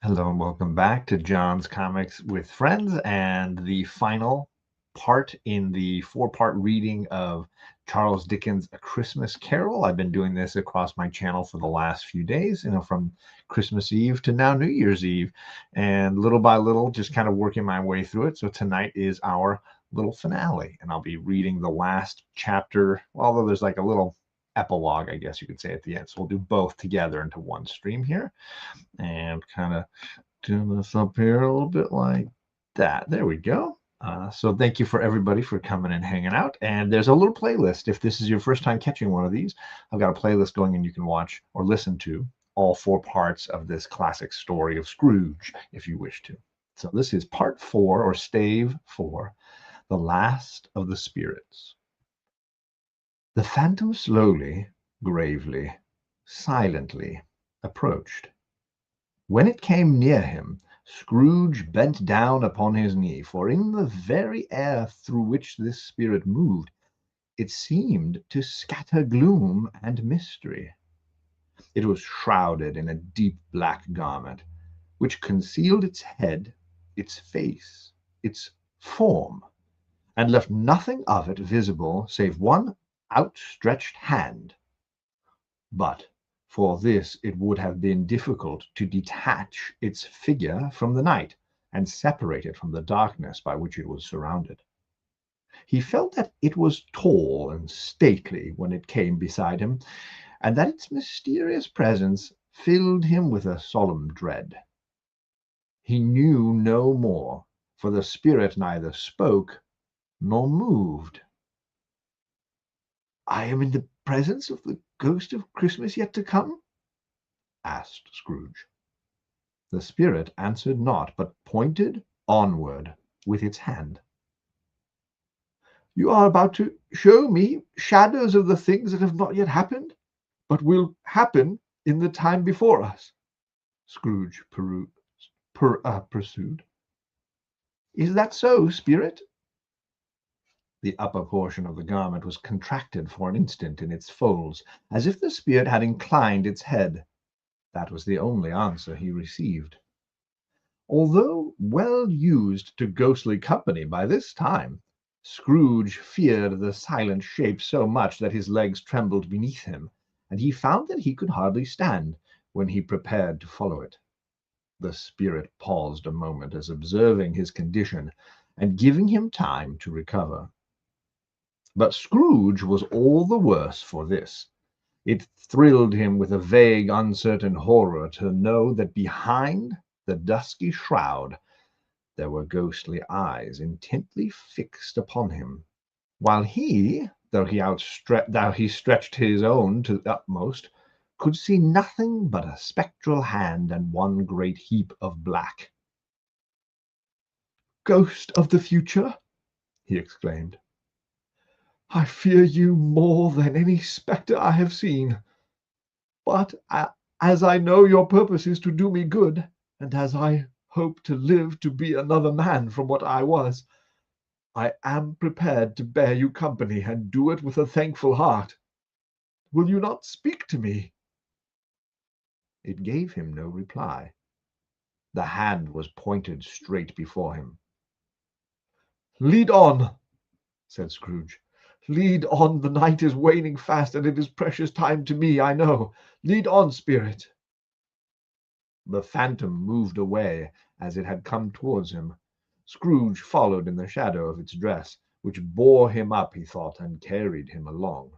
Hello and welcome back to John's Comics with Friends and the final part in the four-part reading of Charles Dickens' A Christmas Carol. I've been doing this across my channel for the last few days, from Christmas Eve to now New Year's Eve, and little by little just kind of working my way through it. So tonight is our little finale, and I'll be reading the last chapter, although there's like a little epilogue, I guess you could say, at the end. So we'll do both together into one stream here and kind of do this up here a little bit like that. There we go. So thank you for everybody for coming and hanging out. And there's a little playlist. If this is your first time catching one of these, I've got a playlist going and you can watch or listen to all four parts of this classic story of Scrooge if you wish to. So this is part 4 or stave 4, The Last of the Spirits. The phantom slowly, gravely, silently approached. When it came near him, Scrooge bent down upon his knee, for in the very air through which this spirit moved, it seemed to scatter gloom and mystery. It was shrouded in a deep black garment, which concealed its head, its face, its form, and left nothing of it visible save one outstretched hand. But for this it would have been difficult to detach its figure from the night and separate it from the darkness by which it was surrounded. He felt that it was tall and stately when it came beside him, and that its mysterious presence filled him with a solemn dread. He knew no more, for the spirit neither spoke nor moved. "I am in the presence of the ghost of Christmas yet to come?" asked Scrooge. The spirit answered not, but pointed onward with its hand. "You are about to show me shadows of the things that have not yet happened, but will happen in the time before us," Scrooge pursued. "Is that so, spirit?" The upper portion of the garment was contracted for an instant in its folds, as if the spirit had inclined its head. That was the only answer he received. Although well used to ghostly company by this time, Scrooge feared the silent shape so much that his legs trembled beneath him, and he found that he could hardly stand when he prepared to follow it. The spirit paused a moment, as observing his condition and giving him time to recover. But Scrooge was all the worse for this. It thrilled him with a vague, uncertain horror to know that behind the dusky shroud there were ghostly eyes intently fixed upon him, while he, though he stretched his own to the utmost, could see nothing but a spectral hand and one great heap of black. "Ghost of the future," he exclaimed, "I fear you more than any spectre I have seen. But as I know your purpose is to do me good, and as I hope to live to be another man from what I was, I am prepared to bear you company and do it with a thankful heart. Will you not speak to me?" It gave him no reply. The hand was pointed straight before him. "Lead on," said Scrooge. "Lead on. The night is waning fast, and it is precious time to me, I know. Lead on, spirit." The phantom moved away as it had come towards him. Scrooge followed in the shadow of its dress, which bore him up, he thought, and carried him along.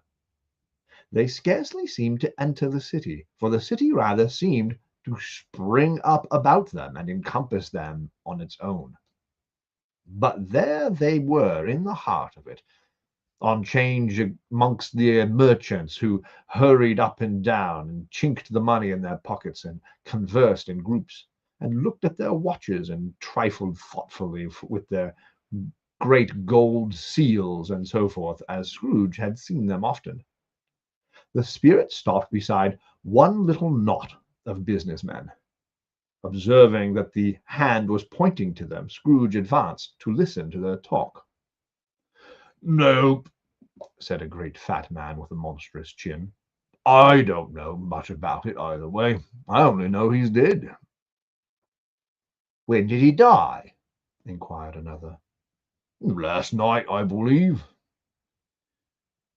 They scarcely seemed to enter the city, for the city rather seemed to spring up about them and encompass them on its own. But there they were in the heart of it, on change amongst the merchants who hurried up and down and chinked the money in their pockets and conversed in groups and looked at their watches and trifled thoughtfully with their great gold seals and so forth, as Scrooge had seen them often. The spirit stopped beside one little knot of businessmen. Observing that the hand was pointing to them, Scrooge advanced to listen to their talk. "No," said a great fat man with a monstrous chin. "I don't know much about it either way. I only know he's dead." When did he die? Inquired another. Last night, I believe.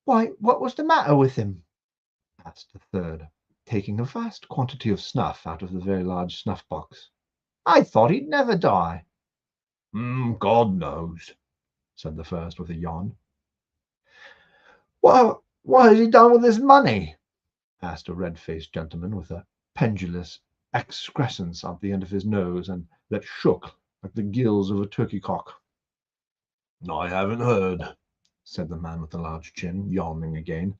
Why, what was the matter with him? Asked the third, taking a vast quantity of snuff out of the very large snuff-box. I thought he'd never die. God knows, said the first with a yawn. What has he done with his money? Asked a red-faced gentleman with a pendulous excrescence at the end of his nose and that shook like the gills of a turkey-cock. I haven't heard, said the man with the large chin, yawning again.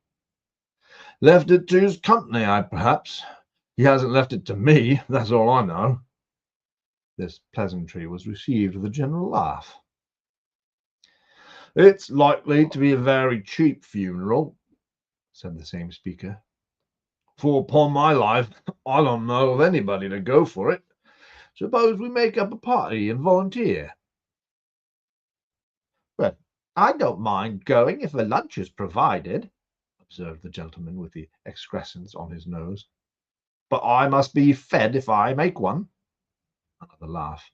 Left it to his company, perhaps. He hasn't left it to me, that's all I know. This pleasantry was received with a general laugh. It's likely to be a very cheap funeral, said the same speaker. For upon my life, I don't know of anybody to go for it. Suppose we make up a party and volunteer. Well, I don't mind going if a lunch is provided, observed the gentleman with the excrescence on his nose. But I must be fed if I make one. Another laugh.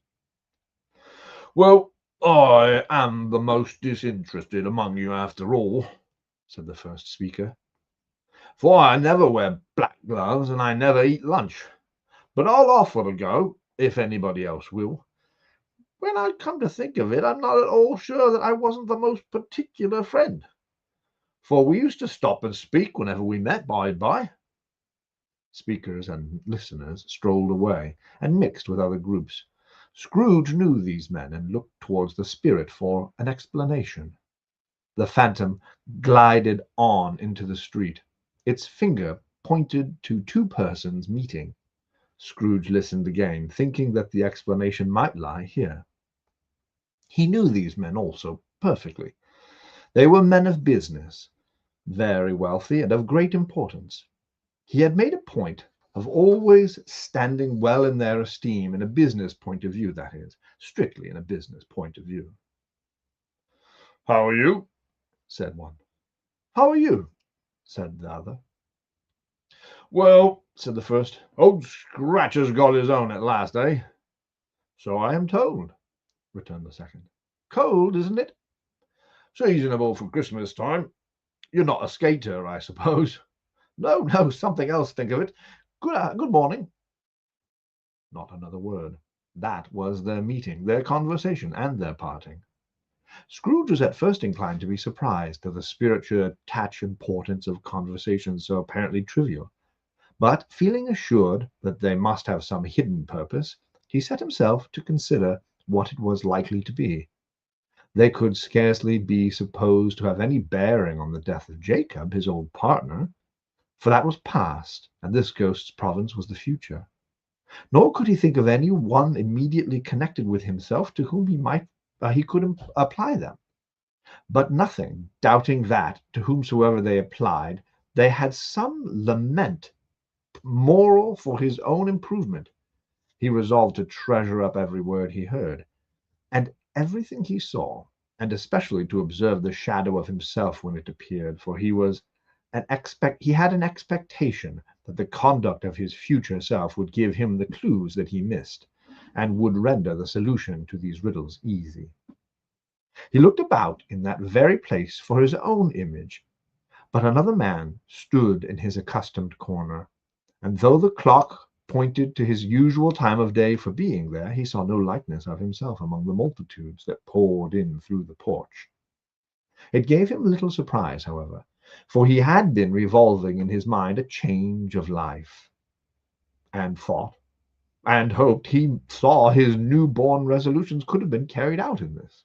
Well, I am the most disinterested among you after all, said the first speaker. For I never wear black gloves and I never eat lunch. But I'll offer to go, if anybody else will. When I come to think of it, I'm not at all sure that I wasn't the most particular friend. For we used to stop and speak whenever we met by and by. Speakers and listeners strolled away and mixed with other groups. Scrooge knew these men and looked towards the spirit for an explanation. The phantom glided on into the street. Its finger pointed to two persons meeting. Scrooge listened again, thinking that the explanation might lie here. He knew these men also perfectly. They were men of business, very wealthy and of great importance. He had made a point of always standing well in their esteem in a business point of view, that is, strictly in a business point of view. How are you? Said one. How are you? Said the other. Well, said the first, old Scratcher's got his own at last, eh? So I am told, returned the second. Cold, isn't it? Seasonable for Christmas time. You're not a skater, I suppose. No, something else, think of it. Good morning. Not another word. That was their meeting, their conversation, and their parting. Scrooge was at first inclined to be surprised that the spirit should attach importance of conversations so apparently trivial. But, feeling assured that they must have some hidden purpose, he set himself to consider what it was likely to be. They could scarcely be supposed to have any bearing on the death of Jacob, his old partner, for that was past, and this ghost's province was the future. Nor could he think of any one immediately connected with himself to whom he could apply them. But nothing, doubting that, to whomsoever they applied, they had some lament moral for his own improvement. He resolved to treasure up every word he heard, and everything he saw, and especially to observe the shadow of himself when it appeared, for he had an expectation that the conduct of his future self would give him the clues that he missed, and would render the solution to these riddles easy. He looked about in that very place for his own image, but another man stood in his accustomed corner, and though the clock pointed to his usual time of day for being there, he saw no likeness of himself among the multitudes that poured in through the porch. It gave him little surprise, however, for he had been revolving in his mind a change of life, and thought, and hoped he saw his new-born resolutions could have been carried out in this.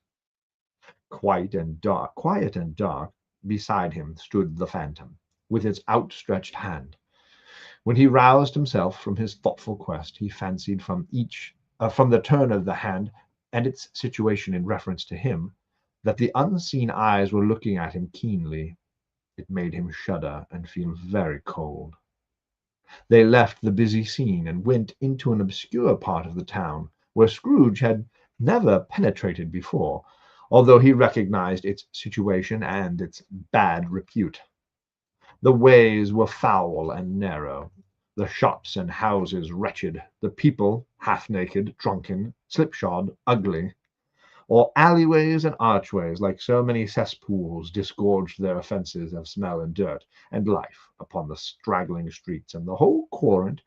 Quiet and dark, beside him stood the phantom, with its outstretched hand. When he roused himself from his thoughtful quest, he fancied from the turn of the hand and its situation in reference to him, that the unseen eyes were looking at him keenly. It made him shudder and feel very cold. They left the busy scene and went into an obscure part of the town, where Scrooge had never penetrated before, although he recognized its situation and its bad repute. The ways were foul and narrow. The shops and houses wretched, the people half-naked, drunken, slipshod, ugly, or alleyways and archways, like so many cesspools, disgorged their offences of smell and dirt and life upon the straggling streets, and the whole quadrant,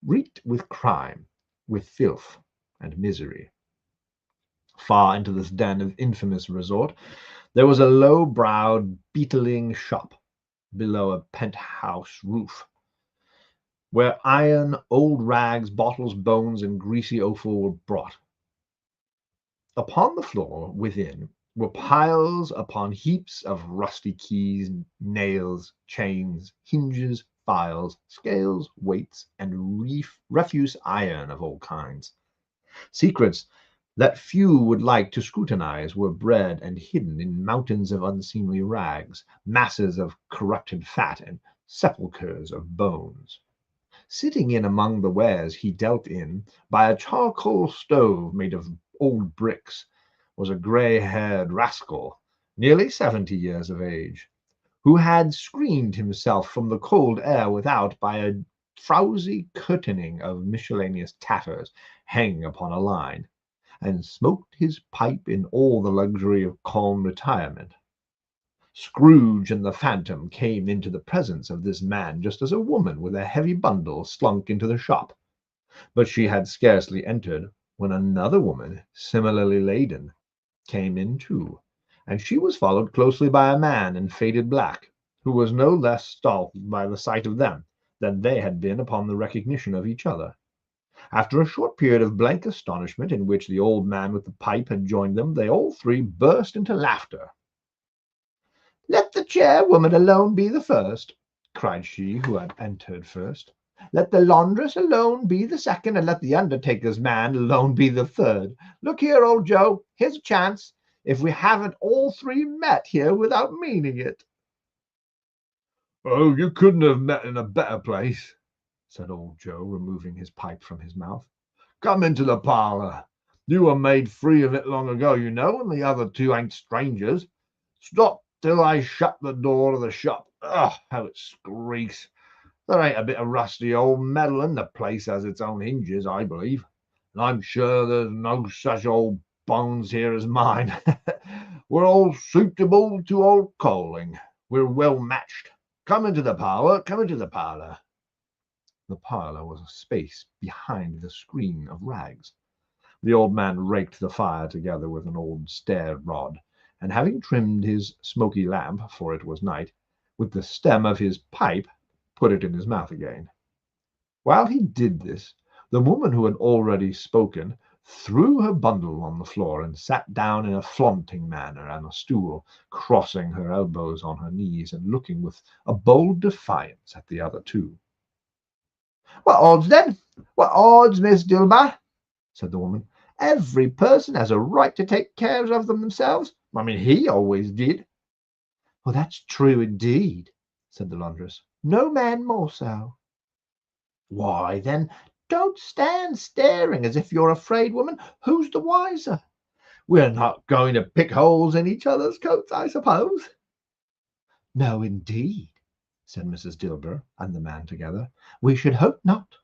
reeked with crime, with filth and misery. Far into this den of infamous resort there was a low-browed, beetling shop below a penthouse roof, where iron, old rags, bottles, bones, and greasy offal were brought. Upon the floor within were piles upon heaps of rusty keys, nails, chains, hinges, files, scales, weights, and refuse iron of all kinds. Secrets that few would like to scrutinize were bred and hidden in mountains of unseemly rags, masses of corrupted fat, and sepulchres of bones. Sitting in among the wares he dealt in, by a charcoal stove made of old bricks, was a grey-haired rascal, nearly 70 years of age, who had screened himself from the cold air without by a frowsy curtaining of miscellaneous tatters hanging upon a line, and smoked his pipe in all the luxury of calm retirement. Scrooge and the Phantom came into the presence of this man just as a woman with a heavy bundle slunk into the shop, but she had scarcely entered when another woman, similarly laden, came in too, and she was followed closely by a man in faded black, who was no less startled by the sight of them than they had been upon the recognition of each other. After a short period of blank astonishment, in which the old man with the pipe had joined them, they all three burst into laughter. "Let the chairwoman alone be the first," cried she who had entered first. "Let the laundress alone be the second, and let the undertaker's man alone be the third. Look here, old Joe, here's a chance, if we haven't all three met here without meaning it." "Oh, you couldn't have met in a better place," said old Joe, removing his pipe from his mouth. "Come into the parlour. You were made free of it long ago, you know, and the other two ain't strangers. Stop till I shut the door of the shop. Ugh, how it squeaks! There ain't a bit of rusty old metal in the place has its own hinges, I believe, and I'm sure there's no such old bones here as mine. We're all suitable to old calling. We're well matched. Come into the parlour, come into the parlour." The parlour was a space behind the screen of rags. The old man raked the fire together with an old stair-rod, and having trimmed his smoky lamp, for it was night, with the stem of his pipe, put it in his mouth again. While he did this, the woman who had already spoken threw her bundle on the floor and sat down in a flaunting manner on a stool, crossing her elbows on her knees and looking with a bold defiance at the other two. "What odds, then? What odds, Miss Dilber?" said the woman. "Every person has a right to take care of themselves. I mean, he always did." "Well, that's true indeed," said the laundress. "No man more so." "Why, then, don't stand staring as if you're afraid, woman. Who's the wiser? We're not going to pick holes in each other's coats, I suppose." "No, indeed," said Mrs. Dilber and the man together. "We should hope not."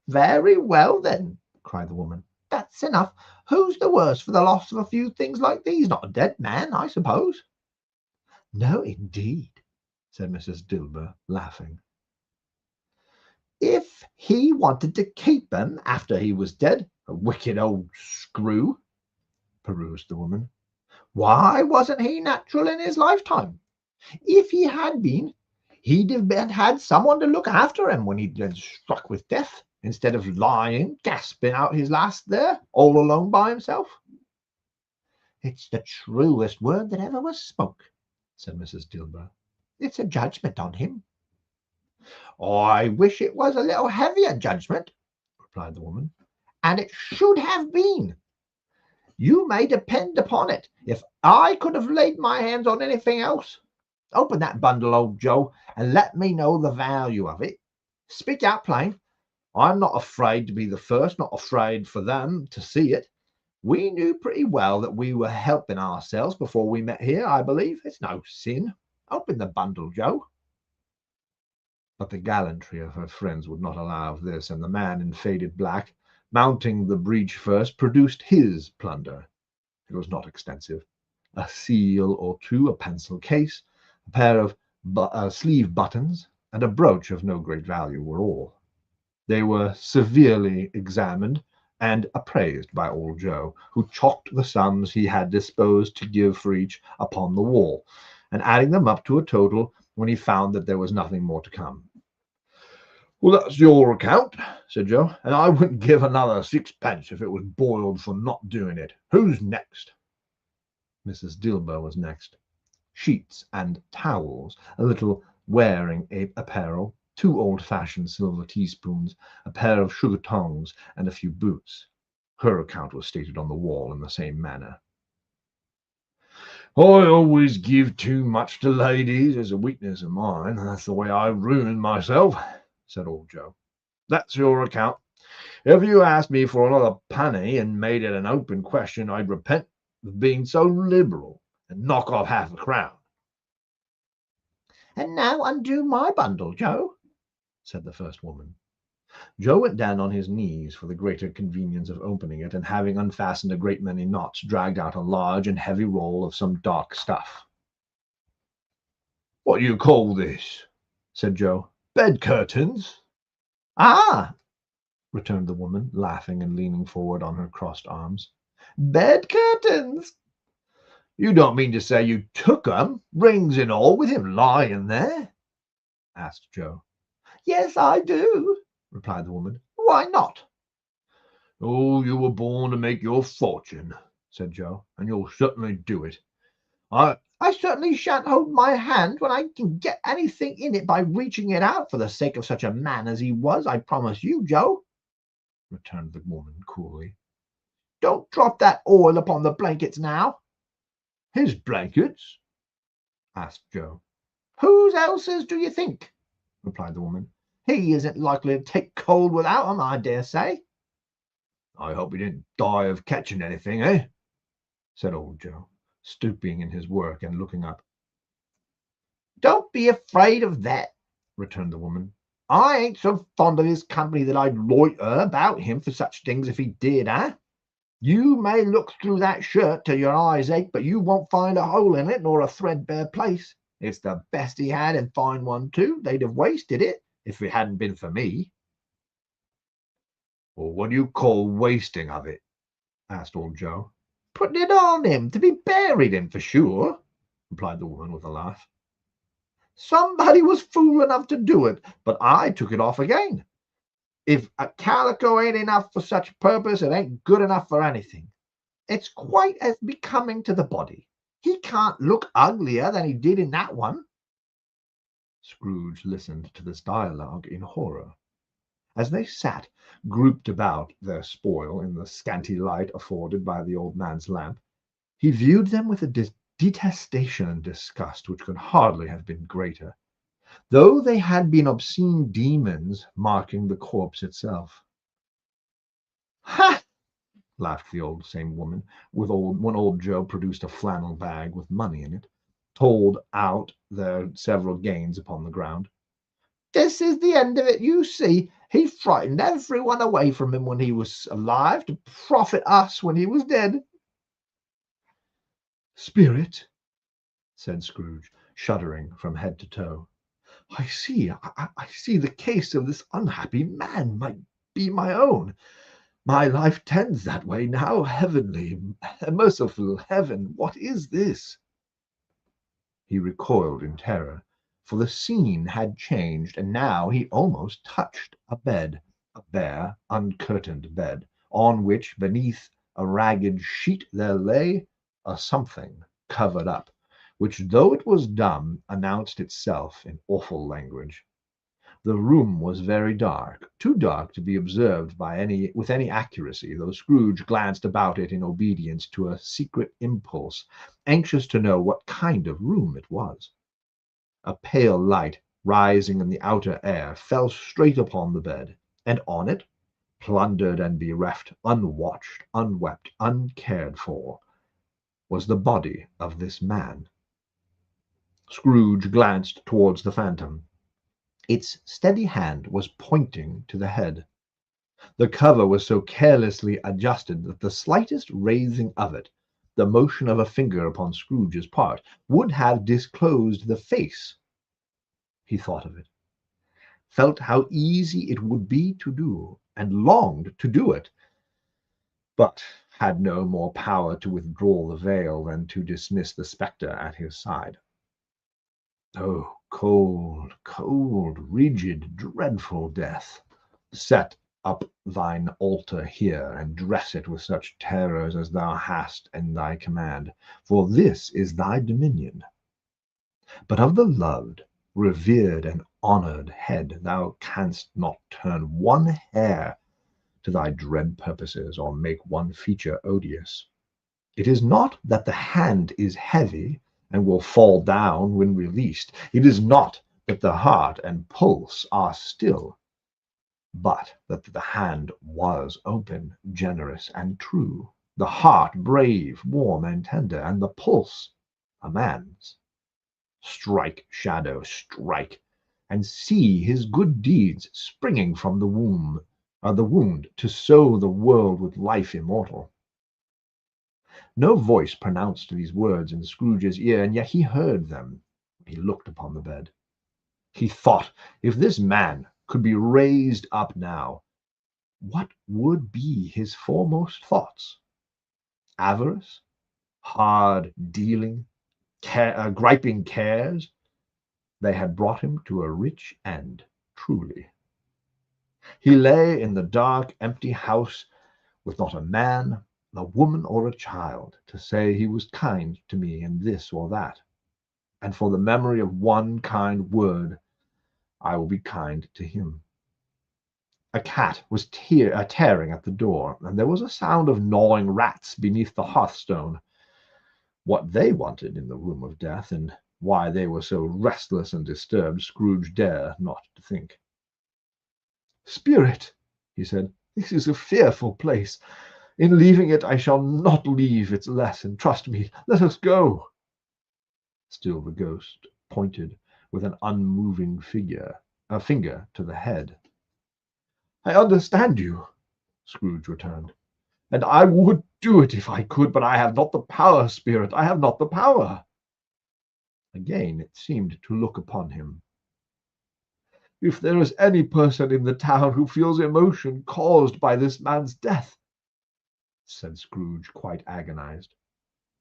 "Very well, then," cried the woman. "That's enough. Who's the worse for the loss of a few things like these? Not a dead man, I suppose." "No, indeed," said Mrs. Dilber, laughing. "If he wanted to keep them after he was dead, a wicked old screw," perused the woman, "why wasn't he natural in his lifetime? If he had been, he'd have had someone to look after him when he'd been struck with death, instead of lying, gasping out his last there, all alone by himself." "It's the truest word that ever was spoke," said Mrs. Dilber. "It's a judgment on him." "I wish it was a little heavier judgment," replied the woman, "and it should have been. You may depend upon it, if I could have laid my hands on anything else. Open that bundle, old Joe, and let me know the value of it. Speak out plain. I'm not afraid to be the first, not afraid for them to see it. We knew pretty well that we were helping ourselves before we met here, I believe. It's no sin. Open the bundle, Joe." But the gallantry of her friends would not allow of this, and the man in faded black, mounting the breach first, produced his plunder. It was not extensive. A seal or two, a pencil case, a pair of sleeve buttons, and a brooch of no great value were all. They were severely examined and appraised by old Joe, who chalked the sums he had disposed to give for each upon the wall, and adding them up to a total when he found that there was nothing more to come. "Well, that's your account," said Joe, "and I wouldn't give another sixpence if it was boiled for not doing it. Who's next?" Mrs. Dilber was next. Sheets and towels, a little wearing apparel, 2 old-fashioned silver teaspoons, a pair of sugar tongs, and a few boots. Her account was stated on the wall in the same manner. "I always give too much to ladies. It's a weakness of mine. That's the way I ruin myself," said old Joe. "That's your account. If you asked me for another penny and made it an open question, I'd repent of being so liberal and knock off half a crown." "And now undo my bundle, Joe," said the first woman. Joe went down on his knees for the greater convenience of opening it, and having unfastened a great many knots, dragged out a large and heavy roll of some dark stuff. "What do you call this?" said Joe. "Bed curtains?" "Ah," returned the woman, laughing and leaning forward on her crossed arms. "Bed curtains." "You don't mean to say you took 'em, rings and all, with him lying there?" asked Joe. "Yes, I do," replied the woman. "Why not?" "Oh, you were born to make your fortune," said Joe, "and you'll certainly do it. I certainly shan't hold my hand when I can get anything in it by reaching it out for the sake of such a man as he was, I promise you, Joe," returned the woman coolly. "Don't drop that oil upon the blankets now." "His blankets?" asked Joe. "Whose else's do you think?" replied the woman. "He isn't likely to take cold without 'em, I dare say." "I hope he didn't die of catching anything, eh?" said old Joe, stooping in his work and looking up. "Don't be afraid of that," returned the woman. "I ain't so fond of his company that I'd loiter about him for such things if he did, eh? You may look through that shirt till your eyes ache, but you won't find a hole in it nor a threadbare place. It's the best he had, and fine one too. They'd have wasted it if it hadn't been for me." "Well, what do you call wasting of it?" asked old Joe. "Putting it on him to be buried in, for sure," replied the woman with a laugh. "Somebody was fool enough to do it, but I took it off again. If a calico ain't enough for such a purpose, it ain't good enough for anything. It's quite as becoming to the body. He can't look uglier than he did in that one." Scrooge listened to this dialogue in horror. As they sat grouped about their spoil in the scanty light afforded by the old man's lamp, he viewed them with a detestation and disgust which could hardly have been greater, though they had been obscene demons marking the corpse itself. "Ha!" laughed the same woman, when old Joe produced a flannel bag with money in it, told out their several gains upon the ground. "This is the end of it, you see. He frightened everyone away from him when he was alive to profit us when he was dead." "Spirit," said Scrooge, shuddering from head to toe, I see the case of this unhappy man might be my own. My life tends that way now. Heavenly, merciful heaven, what is this?" He recoiled in terror, for the scene had changed, and now he almost touched a bed, a bare, uncurtained bed, on which, beneath a ragged sheet, there lay a something covered up, which, though it was dumb, announced itself in awful language. The room was very dark, too dark to be observed with any accuracy, though Scrooge glanced about it in obedience to a secret impulse, anxious to know what kind of room it was. A pale light, rising in the outer air, fell straight upon the bed, and on it, plundered and bereft, unwatched, unwept, uncared for, was the body of this man. Scrooge glanced towards the phantom. Its steady hand was pointing to the head. The cover was so carelessly adjusted that the slightest raising of it, the motion of a finger upon Scrooge's part, would have disclosed the face. He thought of it, felt how easy it would be to do, and longed to do it, but had no more power to withdraw the veil than to dismiss the spectre at his side. Oh, cold, cold, rigid, dreadful death! Set up thine altar here, and dress it with such terrors as thou hast in thy command, for this is thy dominion. But of the loved, revered, and honoured head thou canst not turn one hair to thy dread purposes, or make one feature odious. It is not that the hand is heavy, and will fall down when released. It is not that the heart and pulse are still, but that the hand was open, generous, and true, the heart brave, warm, and tender, and the pulse a man's. Strike, shadow, strike, and see his good deeds springing from the wound, to sow the world with life immortal. No voice pronounced these words in Scrooge's ear, and yet he heard them. He looked upon the bed. He thought, if this man could be raised up now, what would be his foremost thoughts? Avarice? Hard dealing? Griping cares? They had brought him to a rich end, truly. He lay in the dark, empty house, with not a man, a woman, or a child to say he was kind to me in this or that. And for the memory of one kind word, I will be kind to him. A cat was tearing at the door, and there was a sound of gnawing rats beneath the hearthstone. What they wanted in the room of death, and why they were so restless and disturbed, Scrooge dare not to think. "Spirit," he said, "this is a fearful place. In leaving it, I shall not leave its lesson. Trust me. Let us go." Still the ghost pointed with an unmoving finger to the head. "I understand you," Scrooge returned, "and I would do it if I could, but I have not the power, Spirit. I have not the power." Again it seemed to look upon him. "If there is any person in the town who feels emotion caused by this man's death," said Scrooge, quite agonized,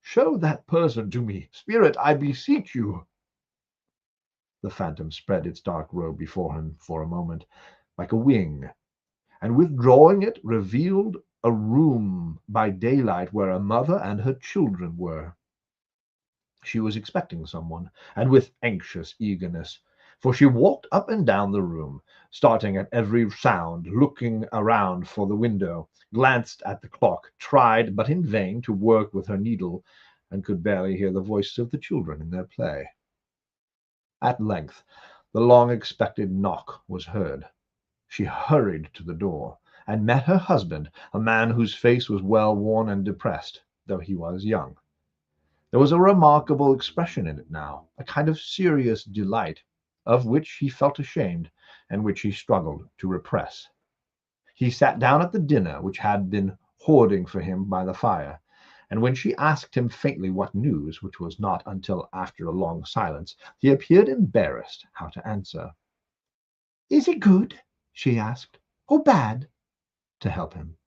"show that person to me. Spirit, I beseech you." The phantom spread its dark robe before him for a moment, like a wing, and withdrawing it, revealed a room by daylight where a mother and her children were. She was expecting someone, and with anxious eagerness, for she walked up and down the room, starting at every sound, looking around for the window, glanced at the clock, tried, but in vain, to work with her needle, and could barely hear the voices of the children in their play. At length the long-expected knock was heard. She hurried to the door, and met her husband, a man whose face was well-worn and depressed, though he was young. There was a remarkable expression in it now, a kind of serious delight, of which he felt ashamed, and which he struggled to repress. He sat down at the dinner which had been hoarding for him by the fire, and when she asked him faintly what news, which was not until after a long silence, he appeared embarrassed how to answer. "Is it good," she asked, "or bad?" to help him.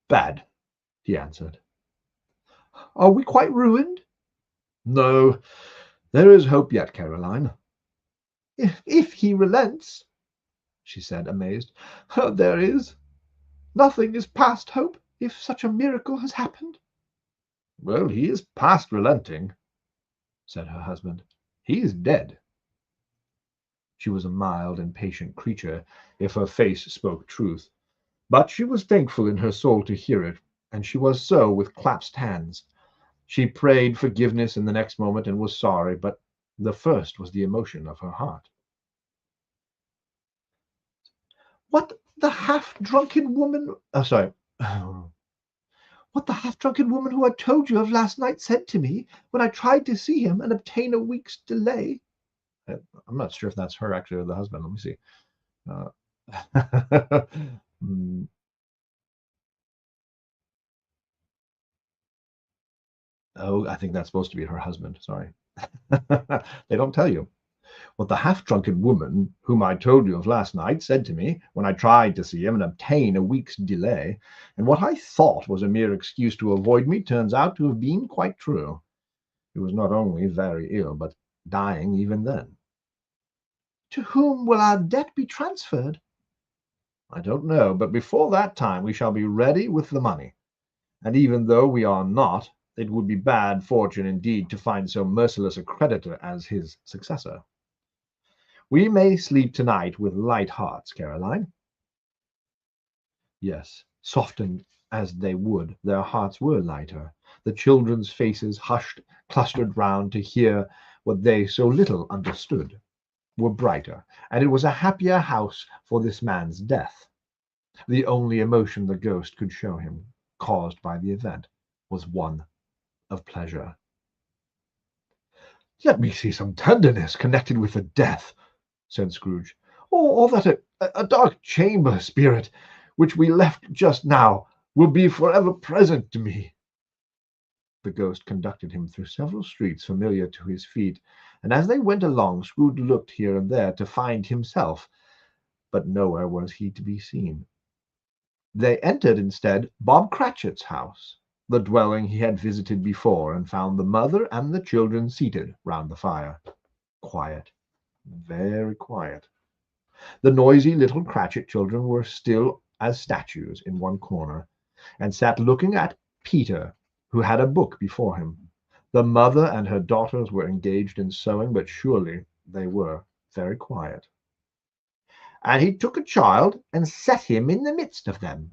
"Bad," he answered. "Are we quite ruined?" "No, there is hope yet, Caroline." If he relents," she said, amazed. "Oh, there is. Nothing is past hope, if such a miracle has happened." "Well, he is past relenting," said her husband. "He is dead." She was a mild and patient creature, if her face spoke truth, but she was thankful in her soul to hear it, and she was so with clasped hands. She prayed forgiveness in the next moment, and was sorry, but the first was the emotion of her heart. What the half-drunken woman what the half-drunken woman who I told you of last night said to me when I tried to see him and obtain a week's delay. I'm not sure if that's her actually or the husband. Let me see. Mm, oh, I think that's supposed to be her husband. Sorry. They don't tell you. What the half-drunken woman whom I told you of last night said to me when I tried to see him and obtain a week's delay, and what I thought was a mere excuse to avoid me turns out to have been quite true. He was not only very ill, but dying even then. To whom will our debt be transferred? I don't know, but before that time we shall be ready with the money. And even though we are not, it would be bad fortune indeed to find so merciless a creditor as his successor. We may sleep tonight with light hearts, Caroline. Yes, softened as they would, their hearts were lighter. The children's faces, hushed, clustered round to hear what they so little understood, were brighter, and it was a happier house for this man's death. The only emotion the ghost could show him, caused by the event, was one of pleasure. Let me see some tenderness connected with the death, said Scrooge, or that a dark chamber spirit, which we left just now, will be forever present to me. The ghost conducted him through several streets familiar to his feet, and as they went along, Scrooge looked here and there to find himself, but nowhere was he to be seen. They entered instead Bob Cratchit's house, the dwelling he had visited before, and found the mother and the children seated round the fire. Quiet, very quiet. The noisy little Cratchit children were still as statues in one corner, and sat looking at Peter, who had a book before him. The mother and her daughters were engaged in sewing, but surely they were very quiet. And he took a child and set him in the midst of them.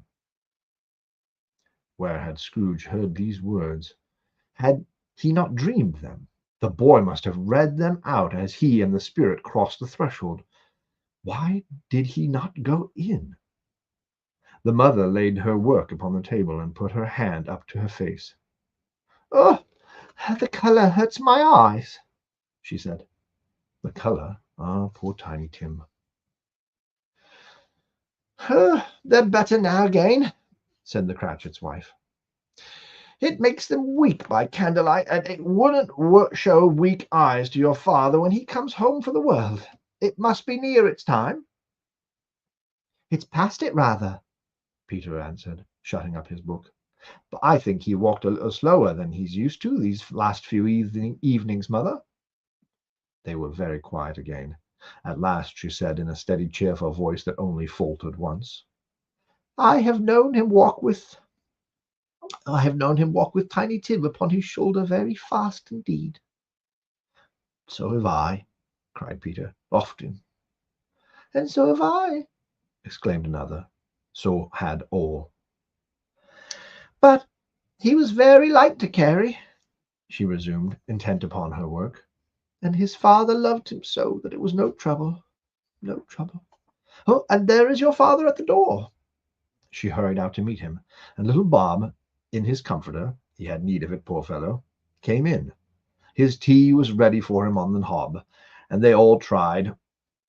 Where had Scrooge heard these words? Had he not dreamed them? The boy must have read them out as he and the spirit crossed the threshold. Why did he not go in? The mother laid her work upon the table and put her hand up to her face. "Oh, the colour hurts my eyes," she said. The colour? Ah, poor Tiny Tim. "They're better now again," said the Cratchit's wife. "It makes them weak by candlelight, and it wouldn't show weak eyes to your father when he comes home for the world. It must be near its time." "It's past it, rather," Peter answered, shutting up his book. "But I think he walked a little slower than he's used to these last few evenings, mother." They were very quiet again. At last she said in a steady, cheerful voice that only faltered once, I have known him walk with Tiny Tim upon his shoulder very fast indeed." "So have I," cried Peter, "often." "And so have I," exclaimed another. So had all. "But he was very light to carry," she resumed, intent upon her work, "and his father loved him so that it was no trouble, no trouble. Oh, and there is your father at the door." She hurried out to meet him, and little Bob, in his comforter (he had need of it, poor fellow), came in. His tea was ready for him on the hob, and they all tried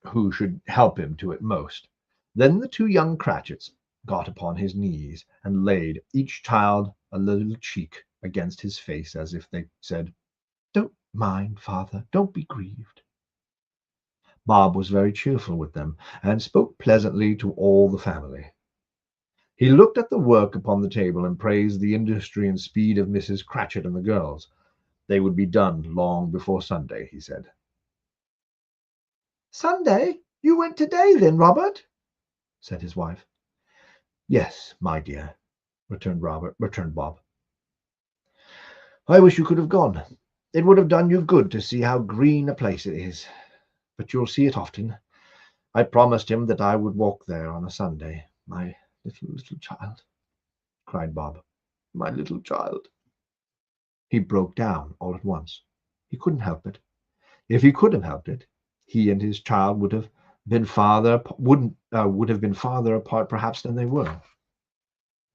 who should help him to it most. Then the two young Cratchits got upon his knees, and laid each child a little cheek against his face, as if they said, "Don't mind, father, don't be grieved." Bob was very cheerful with them, and spoke pleasantly to all the family. He looked at the work upon the table, and praised the industry and speed of Mrs. Cratchit and the girls. They would be done long before Sunday, he said. "Sunday? You went to-day, then, Robert?" said his wife. "Yes, my dear," returned Bob. "I wish you could have gone. It would have done you good to see how green a place it is. But you'll see it often. I promised him that I would walk there on a Sunday. My little child," cried Bob. "My little child." He broke down all at once. He couldn't help it. If he could have helped it, he and his child would have been farther apart perhaps than they were.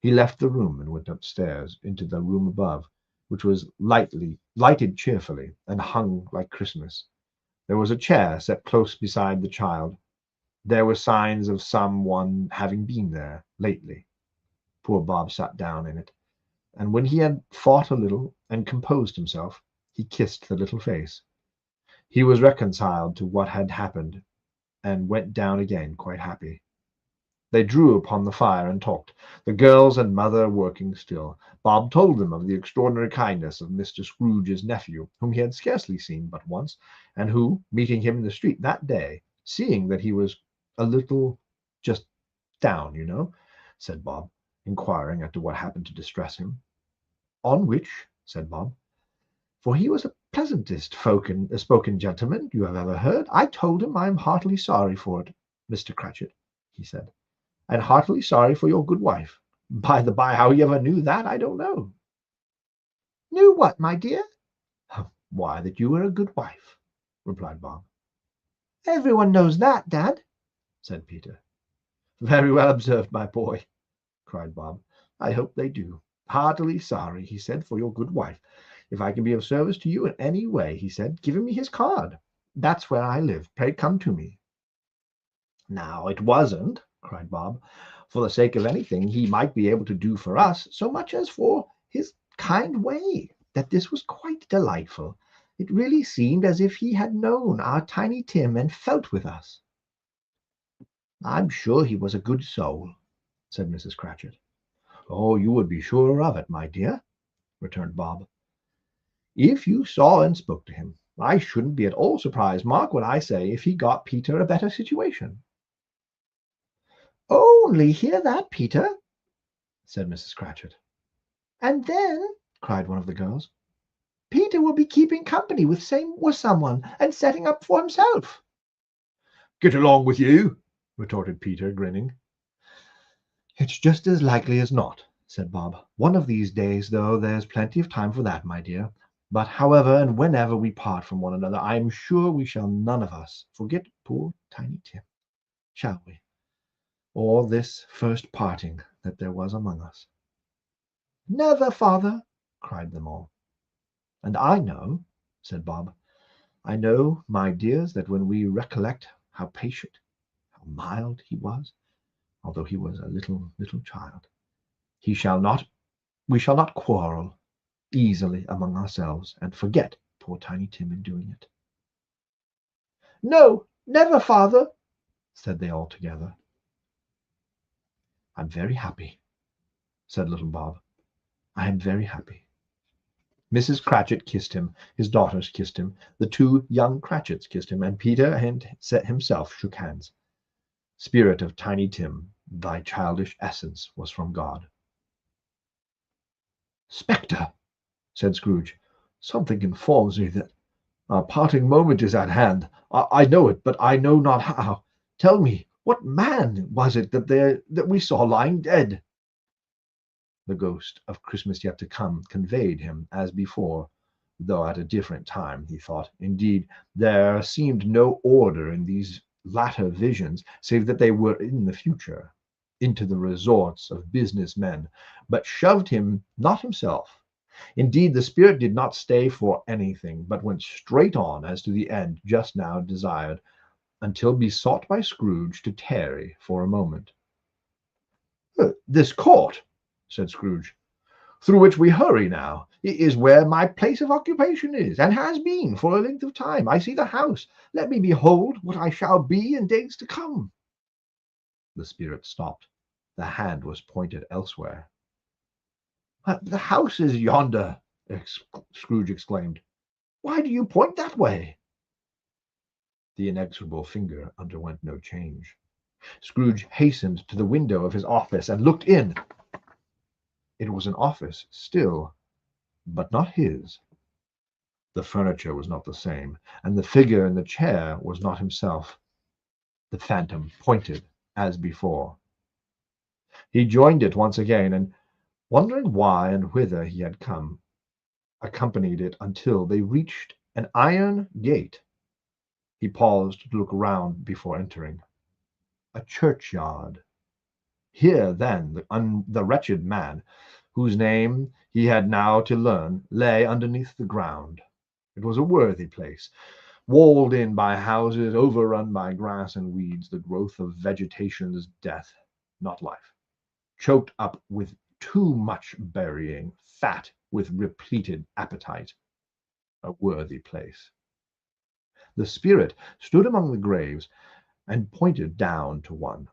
He left the room and went upstairs into the room above, which was lighted cheerfully, and hung like Christmas. There was a chair set close beside the child. There were signs of someone having been there lately. Poor Bob sat down in it, and when he had thought a little and composed himself, he kissed the little face. He was reconciled to what had happened, and went down again quite happy. They drew upon the fire and talked, the girls and mother working still. Bob told them of the extraordinary kindness of Mr. Scrooge's nephew, whom he had scarcely seen but once, and who, meeting him in the street that day, seeing that he was a little just down, said Bob, inquiring as to what happened to distress him. On which, said Bob, for he was the pleasantest spoken gentleman you have ever heard, I told him I am heartily sorry for it, Mr. Cratchit, he said, and heartily sorry for your good wife. By the by, how you ever knew that, I don't know. Knew what, my dear? Why, that you were a good wife, replied Bob. Everyone knows that, Dad, said Peter. Very well observed, my boy, cried Bob. I hope they do. Heartily sorry, he said, for your good wife. If I can be of service to you in any way, he said, give me his card. That's where I live. Pray come to me. Now, it wasn't, cried Bob, for the sake of anything he might be able to do for us, so much as for his kind way, that this was quite delightful. It really seemed as if he had known our Tiny Tim and felt with us. I'm sure he was a good soul, said Mrs. Cratchit. Oh, you would be sure of it, my dear, returned Bob. If you saw and spoke to him, I shouldn't be at all surprised, mark what I say, if he got Peter a better situation. Only hear that, Peter, said Mrs. Cratchit. And then, cried one of the girls, Peter will be keeping company with someone and setting up for himself. Get along with you, retorted Peter, grinning. It's just as likely as not, said Bob. One of these days, though, there's plenty of time for that, my dear. But however and whenever we part from one another, I am sure we shall none of us forget poor Tiny Tim, shall we? Or this first parting that there was among us. Never, father, cried them all. And I know, said Bob, I know, my dears, that when we recollect how patient, how mild he was, although he was a little child, we shall not quarrel easily among ourselves and forget poor Tiny Tim in doing it. No, never, father, said they all together. I'm very happy, said little Bob. I am very happy. Mrs. Cratchit kissed him, his daughters kissed him, the two young Cratchits kissed him, and Peter himself shook hands. Spirit of Tiny Tim, thy childish essence was from God. Spectre, said Scrooge, something informs me that our parting moment is at hand. I know it, but I know not how. Tell me, what man was it that we saw lying dead? The ghost of Christmas yet to come conveyed him as before, though at a different time, he thought. Indeed, there seemed no order in these latter visions, save that they were in the future, into the resorts of business men, but shoved him not himself. Indeed, the spirit did not stay for anything, but went straight on as to the end just now desired, until besought by Scrooge to tarry for a moment. This court, said Scrooge, through which we hurry now, is where my place of occupation is, and has been for a length of time. I see the house. Let me behold what I shall be in days to come. The spirit stopped. The hand was pointed elsewhere. The house is yonder, Scrooge exclaimed. Why do you point that way? The inexorable finger underwent no change. Scrooge hastened to the window of his office and looked in. It was an office still, but not his. The furniture was not the same, and the figure in the chair was not himself. The phantom pointed as before. He joined it once again, and, wondering why and whither he had come, accompanied it until they reached an iron gate. He paused to look round before entering. A churchyard. Here, then, the wretched man, whose name he had now to learn, lay underneath the ground. It was a worthy place, walled in by houses, overrun by grass and weeds, the growth of vegetation's death, not life, choked up with too much burying, fat with repleted appetite, a worthy place. The spirit stood among the graves and pointed down to one.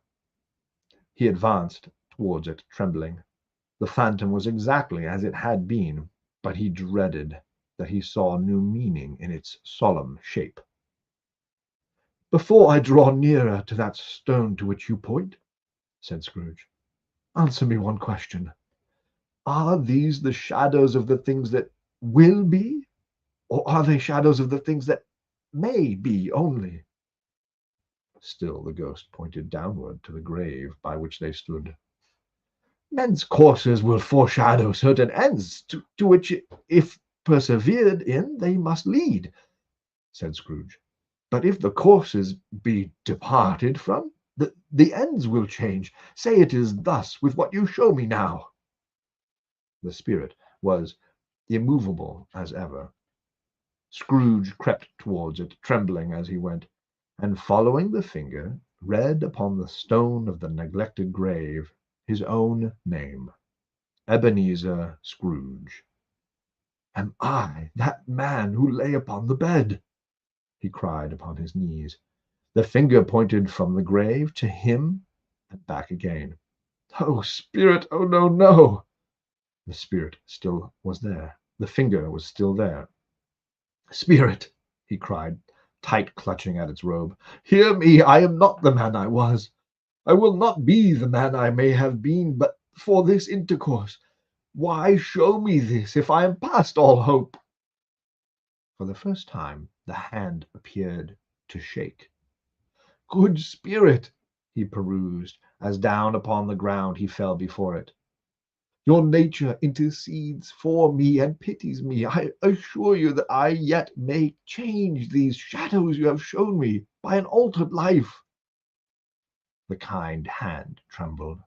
He advanced towards it, trembling. The phantom was exactly as it had been, but he dreaded that he saw new meaning in its solemn shape. "Before I draw nearer to that stone to which you point," said Scrooge, "answer me one question. Are these the shadows of the things that will be, or are they shadows of the things that may be only?" Still the ghost pointed downward to the grave by which they stood. "Men's courses will foreshadow certain ends to which, if persevered in, they must lead," said Scrooge. "But if the courses be departed from, the ends will change. Say it is thus with what you show me now." The spirit was immovable as ever. Scrooge crept towards it, trembling as he went, and following the finger, read upon the stone of the neglected grave his own name, Ebenezer Scrooge. "Am I that man who lay upon the bed?" he cried upon his knees. The finger pointed from the grave to him and back again. "Oh, spirit! Oh, no, no!" The spirit still was there. The finger was still there. "Spirit!" he cried, tight clutching at its robe. "Hear me! I am not the man I was. I will not be the man I may have been but for this intercourse. Why show me this if I am past all hope?" For the first time the hand appeared to shake. "Good spirit!" he perused, as down upon the ground he fell before it. "Your nature intercedes for me and pities me. I assure you that I yet may change these shadows you have shown me by an altered life." The kind hand trembled.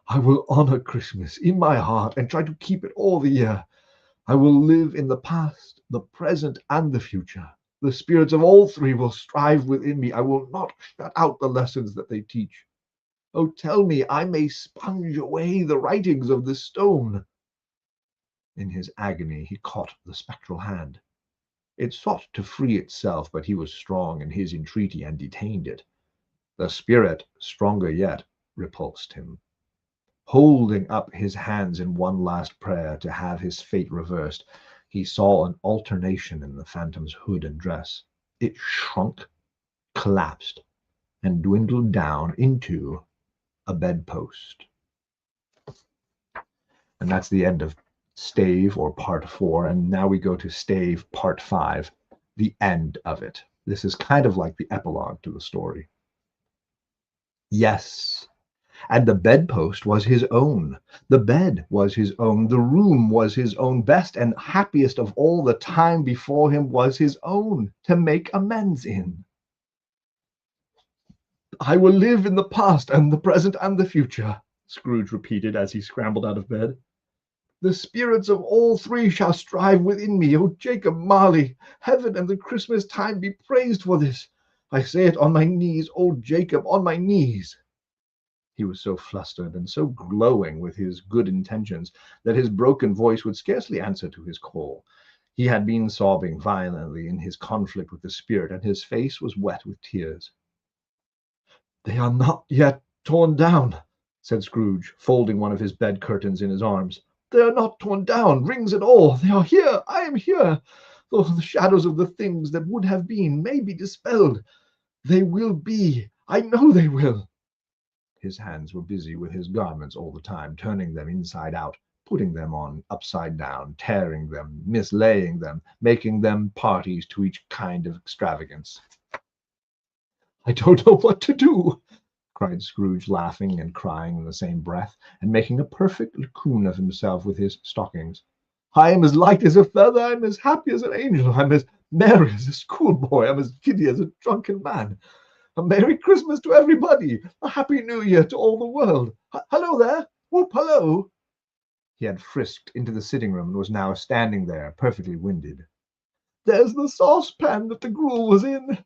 "I will honor Christmas in my heart and try to keep it all the year. I will live in the past, the present, and the future. The spirits of all three will strive within me. I will not shut out the lessons that they teach. Oh, tell me I may sponge away the writings of this stone." In his agony he caught the spectral hand. It sought to free itself, but he was strong in his entreaty and detained it. The spirit, stronger yet, repulsed him. Holding up his hands in one last prayer to have his fate reversed, he saw an alternation in the phantom's hood and dress. It shrunk, collapsed, and dwindled down into a bedpost. And that's the end of Stave, or part 4. And now we go to Stave part 5, the end of it. This is kind of like the epilogue to the story. Yes, and the bedpost was his own. The bed was his own. The room was his own. Best and happiest of all the time before him was his own, to make amends in. "I will live in the past and the present and the future," Scrooge repeated as he scrambled out of bed. "The spirits of all three shall strive within me. O Jacob Marley, heaven and the Christmas time be praised for this. I say it on my knees, O Jacob, on my knees." He was so flustered and so glowing with his good intentions that his broken voice would scarcely answer to his call. He had been sobbing violently in his conflict with the spirit, and his face was wet with tears. "They are not yet torn down," said Scrooge, folding one of his bed curtains in his arms. "They are not torn down, rings and all. They are here. I am here. Though the shadows of the things that would have been may be dispelled, they will be. I know they will." His hands were busy with his garments all the time, turning them inside out, putting them on upside down, tearing them, mislaying them, making them parties to each kind of extravagance. "I don't know what to do," cried Scrooge, laughing and crying in the same breath, and making a perfect cocoon of himself with his stockings. "I am as light as a feather. I am as happy as an angel. I am as merry as a schoolboy. I am as giddy as a drunken man. A Merry Christmas to everybody! A Happy New Year to all the world! Hello there! Whoop, hello!" He had frisked into the sitting room and was now standing there, perfectly winded. there's the saucepan that the gruel was in,"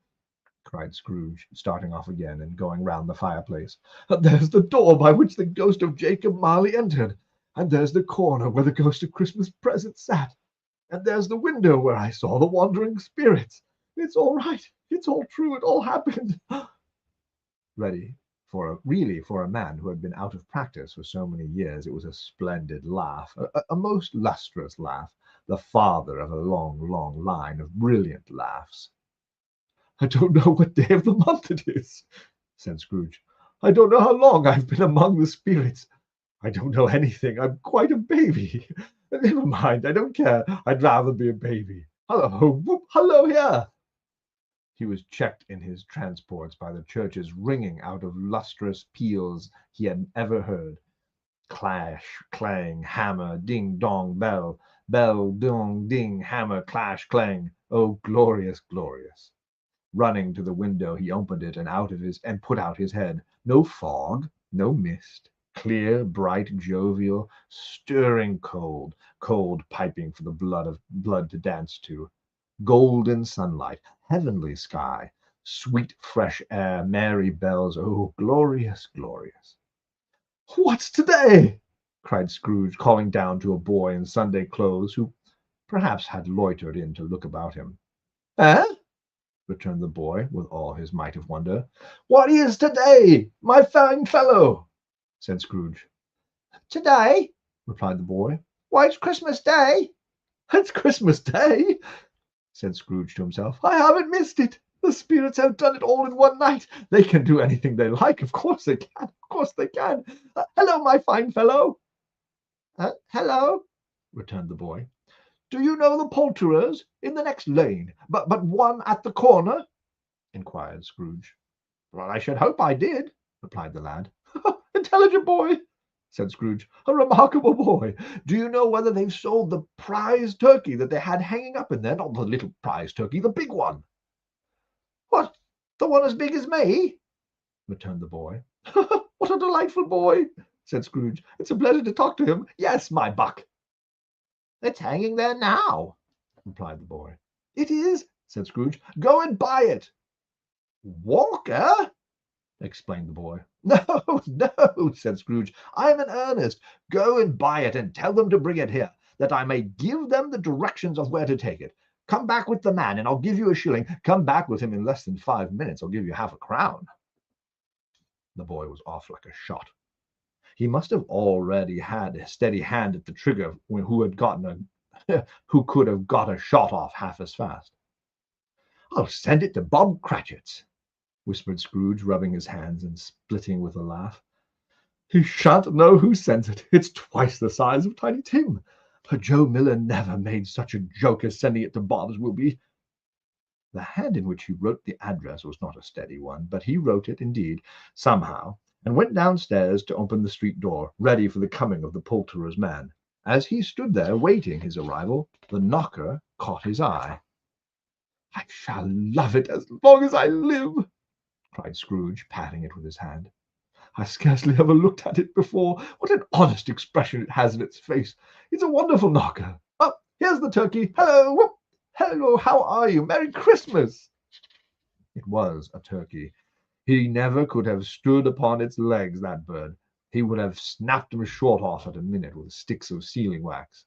cried Scrooge, starting off again and going round the fireplace. "And there's the door by which the ghost of Jacob Marley entered. And there's the corner where the ghost of Christmas Present sat. And there's the window where I saw the wandering spirits. It's all right. It's all true. It all happened." Really, for a man who had been out of practice for so many years, it was a splendid laugh, a most lustrous laugh, the father of a long, long line of brilliant laughs. "I don't know what day of the month it is," said Scrooge. "I don't know how long I've been among the spirits. I don't know anything. I'm quite a baby. Never mind. I don't care. I'd rather be a baby. Hello, whoop, hello here." He was checked in his transports by the churches ringing out of lustrous peals he had ever heard. Clash, clang, hammer, ding, dong, bell. Bell, dong, ding, hammer, clash, clang. Oh, glorious, glorious. Running to the window, he opened it and put out his head. No fog, no mist. Clear, bright, jovial, stirring cold, cold piping for the blood to dance to. Golden sunlight, heavenly sky, sweet fresh air, merry bells. Oh, glorious, glorious. "What's today?" cried Scrooge, calling down to a boy in Sunday clothes who perhaps had loitered in to look about him. "Eh?" returned the boy, with all his might of wonder. "What is today, my fine fellow?" said Scrooge. "Today?" replied the boy. "Why, it's Christmas Day." "It's Christmas Day?" said Scrooge to himself. "I haven't missed it. The spirits have done it all in one night. They can do anything they like. Of course they can. Of course they can. Hello, my fine fellow." "Hello," returned the boy. "Do you know the poulterers in the next lane, but one at the corner?" inquired Scrooge. "Well, I should hope I did," replied the lad. "Intelligent boy," said Scrooge. "A remarkable boy. Do you know whether they've sold the prize turkey that they had hanging up in there? Not the little prize turkey, the big one." "What, the one as big as me?" returned the boy. "What a delightful boy," said Scrooge. "It's a pleasure to talk to him. Yes, my buck." "It's hanging there now," replied the boy. "It is," said Scrooge. "Go and buy it." "Walker!" exclaimed the boy. "No, no," said Scrooge. "I'm in earnest. Go and buy it, and tell them to bring it here, that I may give them the directions of where to take it. Come back with the man, and I'll give you a shilling. Come back with him in less than 5 minutes. I'll give you half a crown." The boy was off like a shot. He must have already had a steady hand at the trigger who could have got a shot off half as fast. "I'll send it to Bob Cratchit's," whispered Scrooge, rubbing his hands and splitting with a laugh. "He shan't know who sends it. It's twice the size of Tiny Tim. But Joe Miller never made such a joke as sending it to Bob's will be." The hand in which he wrote the address was not a steady one, but he wrote it, indeed, somehow, and went downstairs to open the street door, ready for the coming of the poulterer's man. As he stood there waiting his arrival, the knocker caught his eye. "I shall love it as long as I live," cried Scrooge, patting it with his hand. "I scarcely ever looked at it before. What an honest expression it has in its face. It's a wonderful knocker. Oh, here's the turkey. Hello, whoop. Hello, how are you? Merry Christmas." It was a turkey. He never could have stood upon its legs, that bird. He would have snapped them short off at a minute with sticks of sealing wax.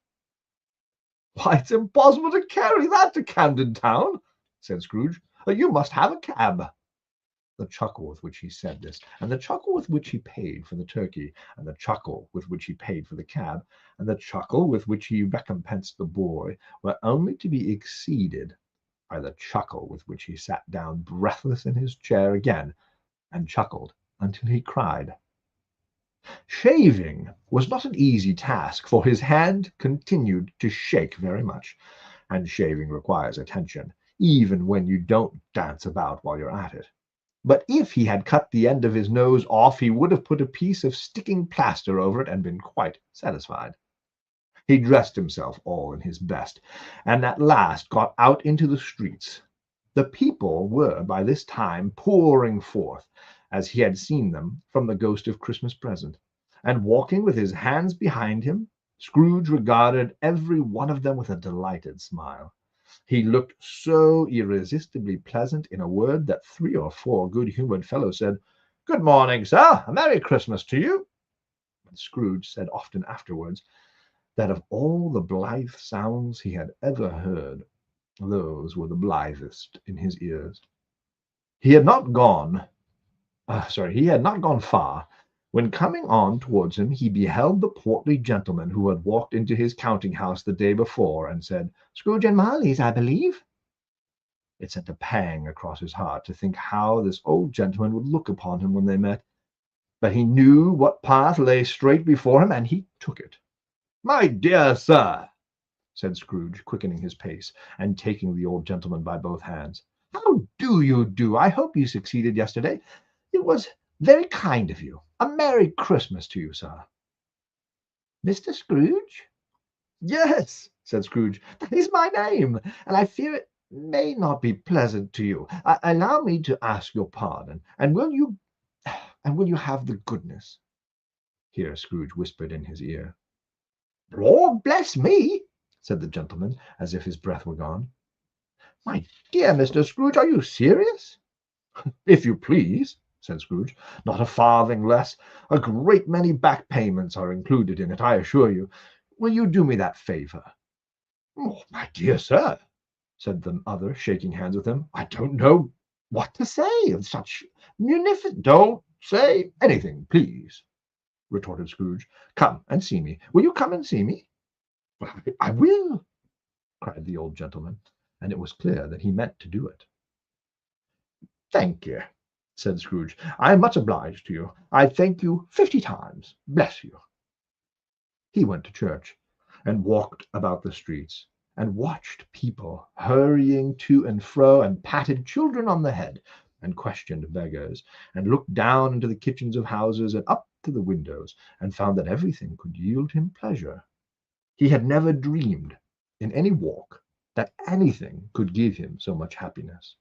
"Why, it's impossible to carry that to Camden Town," said Scrooge. "You must have a cab." The chuckle with which he said this, and the chuckle with which he paid for the turkey, and the chuckle with which he paid for the cab, and the chuckle with which he recompensed the boy, were only to be exceeded by the chuckle with which he sat down breathless in his chair again, and chuckled until he cried. Shaving was not an easy task, for his hand continued to shake very much, and shaving requires attention, even when you don't dance about while you're at it. But if he had cut the end of his nose off, he would have put a piece of sticking plaster over it and been quite satisfied. He dressed himself all in his best, and at last got out into the streets. The people were by this time pouring forth, as he had seen them from the ghost of Christmas Present, and walking with his hands behind him, Scrooge regarded every one of them with a delighted smile. He looked so irresistibly pleasant, in a word, that 3 or 4 good-humoured fellows said, "Good morning, sir, a Merry Christmas to you." And Scrooge said often afterwards that of all the blithe sounds he had ever heard, those were the blithest in his ears. He had not gone far, when coming on towards him he beheld the portly gentleman who had walked into his counting-house the day before, and said, "Scrooge and Marley's, I believe." It sent a pang across his heart to think how this old gentleman would look upon him when they met. But he knew what path lay straight before him, and he took it. "My dear sir," said Scrooge, quickening his pace, and taking the old gentleman by both hands, "how do you do? I hope you succeeded yesterday. It was very kind of you. A Merry Christmas to you, sir." "Mr. Scrooge?" "Yes," said Scrooge, "that is my name, and I fear it may not be pleasant to you. Allow me to ask your pardon, and will you have the goodness—" Here Scrooge whispered in his ear. "Lord bless me!" said the gentleman, as if his breath were gone. "My dear Mr. Scrooge, are you serious?" "If you please," said Scrooge. "Not a farthing less. A great many back payments are included in it, I assure you. Will you do me that favour?" "Oh, my dear sir," said the other, shaking hands with him, "I don't know what to say of such munificent—" "Don't say anything, please," retorted Scrooge. "Come and see me. Will you come and see me?" "I will," cried the old gentleman, and it was clear that he meant to do it. "Thank you," said Scrooge. "I am much obliged to you. I thank you 50 times. Bless you." He went to church, and walked about the streets, and watched people hurrying to and fro, and patted children on the head, and questioned beggars, and looked down into the kitchens of houses, and up to the windows, and found that everything could yield him pleasure. He had never dreamed, in any walk, that anything could give him so much happiness.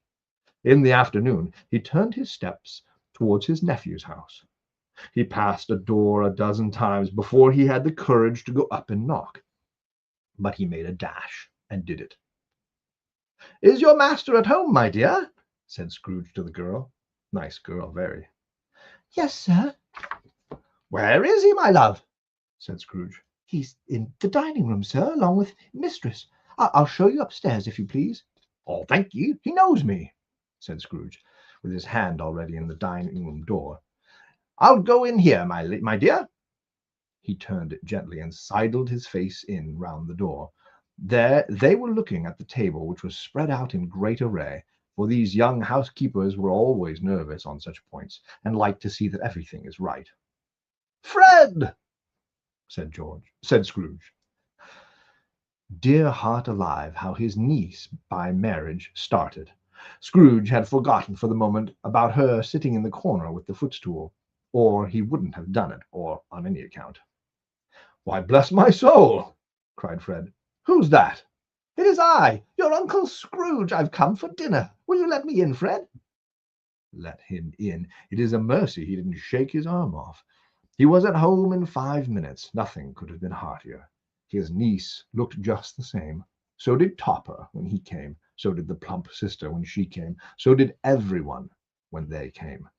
In the afternoon he turned his steps towards his nephew's house. He passed a door a dozen times before he had the courage to go up and knock. But he made a dash, and did it. "Is your master at home, my dear?" said Scrooge to the girl. Nice girl, very. "Yes, sir." "Where is he, my love?" said Scrooge. "He's in the dining-room, sir, along with mistress. I'll show you upstairs, if you please." "Oh, thank you. He knows me," said Scrooge, with his hand already in the dining-room door. "I'll go in here, my dear." He turned it gently, and sidled his face in round the door. There they were looking at the table, which was spread out in great array, for these young housekeepers were always nervous on such points, and like to see that everything is right. "Fred!" said Scrooge. Dear heart alive, how his niece by marriage started! Scrooge had forgotten for the moment about her sitting in the corner with the footstool, or he wouldn't have done it, or on any account. "Why, bless my soul!" cried Fred. "Who's that?" "It is I, your Uncle Scrooge. I've come for dinner. Will you let me in, Fred?" Let him in! It is a mercy he didn't shake his arm off. He was at home in 5 minutes. Nothing could have been heartier. His niece looked just the same. So did Topper when he came. So did the plump sister when she came. So did everyone when they came.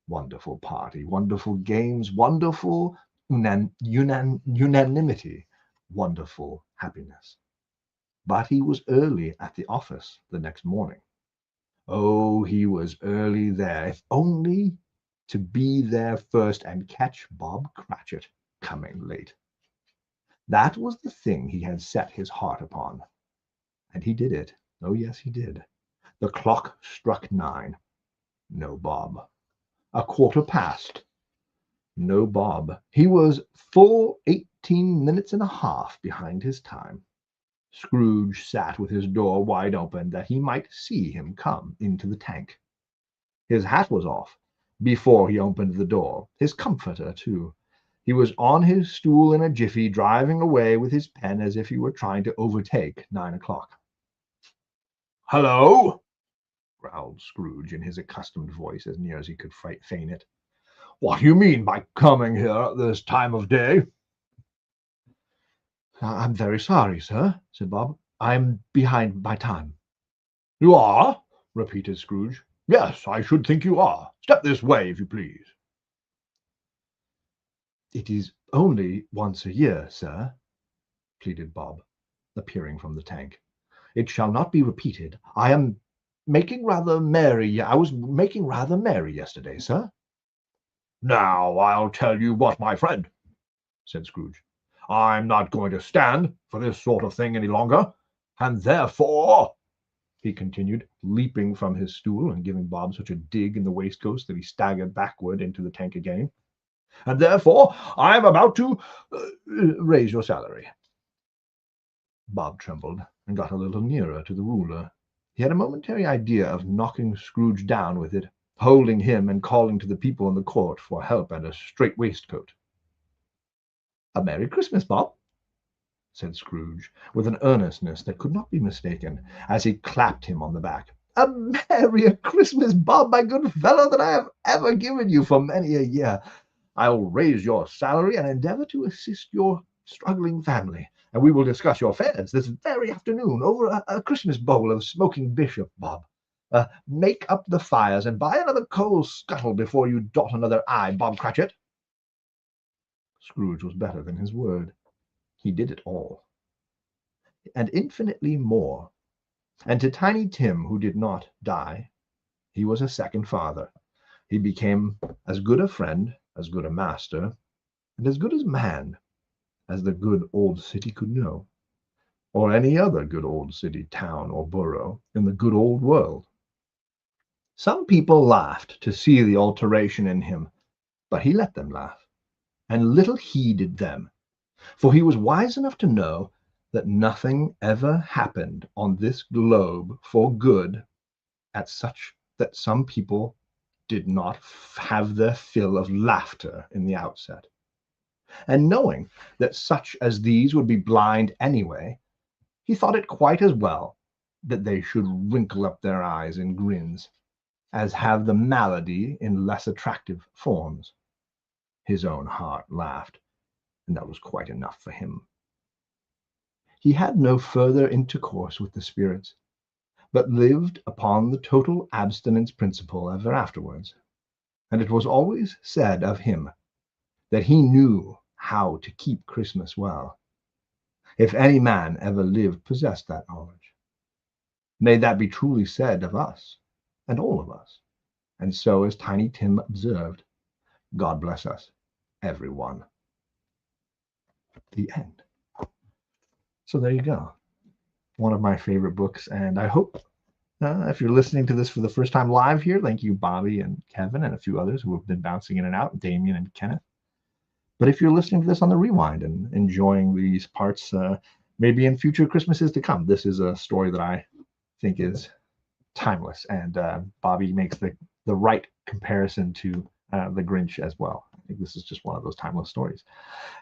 Wonderful party, wonderful games, wonderful unanimity, wonderful happiness. But he was early at the office the next morning. Oh, he was early there, if only to be there first and catch Bob Cratchit coming late. That was the thing he had set his heart upon. And he did it. Oh, yes, he did. The clock struck 9. No Bob. A quarter past. No Bob. He was full 18 minutes and a half behind his time. Scrooge sat with his door wide open, that he might see him come into the tank. His hat was off before he opened the door, his comforter, too. He was on his stool in a jiffy, driving away with his pen as if he were trying to overtake 9 o'clock. "Hello!" growled Scrooge in his accustomed voice, as near as he could feign it. "What do you mean by coming here at this time of day?" "I'm very sorry, sir," said Bob. I'm behind my time." "You are?" repeated Scrooge. "Yes, I should think you are. Step this way, if you please." "It is only once a year, sir," pleaded Bob, appearing from the tank. "It shall not be repeated. I was making rather merry yesterday, sir." "Now, I'll tell you what, my friend," said Scrooge. "I'm not going to stand for this sort of thing any longer, and therefore," he continued, leaping from his stool and giving Bob such a dig in the waistcoat that he staggered backward into the tank again, "and therefore I'm about to raise your salary." Bob trembled and got a little nearer to the ruler. He had a momentary idea of knocking Scrooge down with it, holding him and calling to the people in the court for help and a strait waistcoat. "A Merry Christmas, Bob," said Scrooge, with an earnestness that could not be mistaken, as he clapped him on the back. "A merrier Christmas, Bob, my good fellow, than I have ever given you for many a year. I'll raise your salary and endeavor to assist your struggling family, and we will discuss your affairs this very afternoon over a Christmas bowl of smoking bishop, Bob. Make up the fires and buy another coal scuttle before you dot another I, Bob Cratchit." Scrooge was better than his word. He did it all, and infinitely more. And to Tiny Tim, who did not die, he was a second father. He became as good a friend, as good a master, and as good a man as the good old city could know, or any other good old city, town, or borough in the good old world. Some people laughed to see the alteration in him, but he let them laugh, and little heeded them, for he was wise enough to know that nothing ever happened on this globe for good at such that some people did not have their fill of laughter in the outset. And knowing that such as these would be blind anyway, he thought it quite as well that they should wrinkle up their eyes in grins, as have the malady in less attractive forms. His own heart laughed, and that was quite enough for him. He had no further intercourse with the spirits, but lived upon the total abstinence principle ever afterwards, and it was always said of him that he knew how to keep Christmas well. If any man ever lived possessed that knowledge, may that be truly said of us, and all of us. And so, as Tiny Tim observed, God bless us, every one. The end. So there you go. One of my favorite books, and I hope if you're listening to this for the first time live here, thank you, Bobby and Kevin and a few others who have been bouncing in and out, Damien and Kenneth. But if you're listening to this on the rewind and enjoying these parts, maybe in future Christmases to come, this is a story that I think is timeless. And Bobby makes the right comparison to the Grinch as well. I think this is just one of those timeless stories.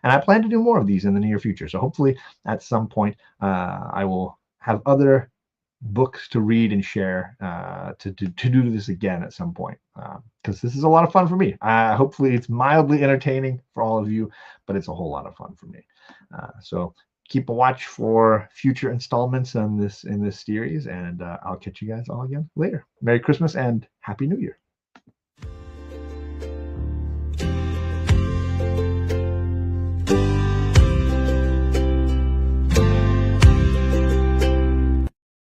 And I plan to do more of these in the near future. So hopefully at some point I will have other books to read and share to do this again at some point, because this is a lot of fun for me. Hopefully it's mildly entertaining for all of you, but it's a whole lot of fun for me. So keep a watch for future installments in this series, and I'll catch you guys all again later. Merry Christmas and Happy New Year.